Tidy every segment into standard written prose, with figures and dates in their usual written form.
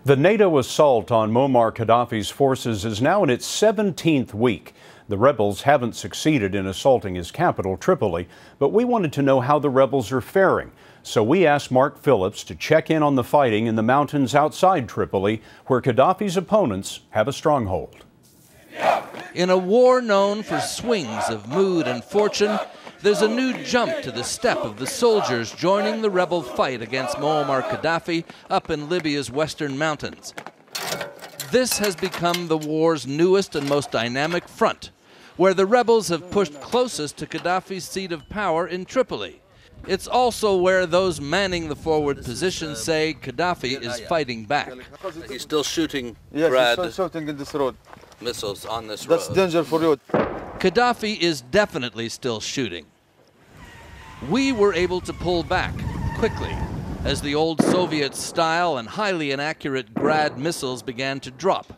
The NATO assault on Muammar Qaddafi's forces is now in its 17th week. The rebels haven't succeeded in assaulting his capital, Tripoli, but we wanted to know how the rebels are faring. So we asked Mark Phillips to check in on the fighting in the mountains outside Tripoli, where Qaddafi's opponents have a stronghold. In a war known for swings of mood and fortune, there's a new jump to the step of the soldiers joining the rebel fight against Muammar Qaddafi up in Libya's western mountains. This has become the war's newest and most dynamic front, where the rebels have pushed closest to Qaddafi's seat of power in Tripoli. It's also where those manning the forward positions say Qaddafi is fighting back. He's still shooting Yes, he's still shooting in this road. missiles on this road. That's danger for you. Qaddafi is definitely still shooting. We were able to pull back quickly as the old Soviet-style and highly inaccurate Grad missiles began to drop.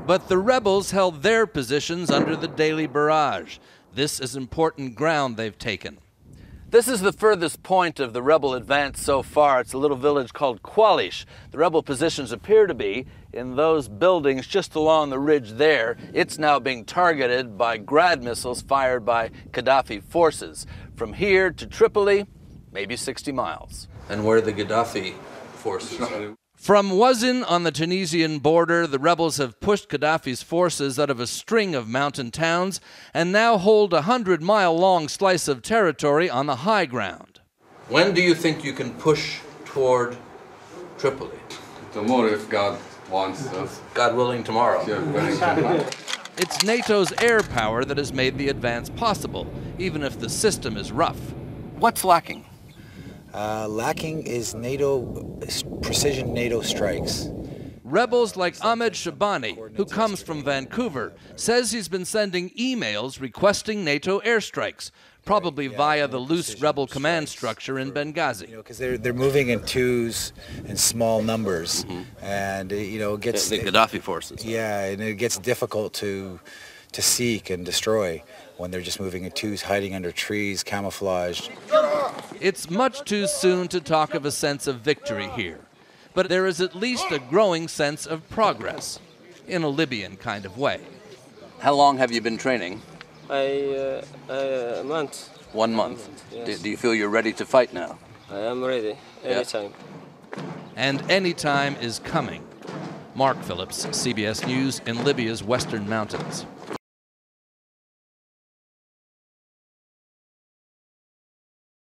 But the rebels held their positions under the daily barrage. This is important ground they've taken. This is the furthest point of the rebel advance so far. It's a little village called Qualish. The rebel positions appear to be in those buildings just along the ridge there. It's now being targeted by Grad missiles fired by Qaddafi forces. From here to Tripoli, maybe 60 miles. And where are the Qaddafi forces? From Wazin on the Tunisian border, the rebels have pushed Qaddafi's forces out of a string of mountain towns and now hold a 100-mile-long slice of territory on the high ground. When do you think you can push toward Tripoli? Tomorrow, if God wants us. God willing, tomorrow. Yeah, willing tomorrow. It's NATO's air power that has made the advance possible, even if the system is rough. What's lacking? Lacking is precision NATO strikes. Rebels like Ahmed Shabani, who comes from Vancouver, says he's been sending emails requesting NATO airstrikes, probably via the loose rebel command structure in Benghazi. Because they're moving in twos and small numbers, and it gets the Qaddafi forces. Yeah, and it gets difficult to seek and destroy when they're just moving in twos, hiding under trees, camouflaged. It's much too soon to talk of a sense of victory here, but there is at least a growing sense of progress, in a Libyan kind of way. How long have you been training? A month. 1 month. Yes. Do you feel you're ready to fight now? I am ready, anytime. And any time is coming. Mark Phillips, CBS News in Libya's western mountains.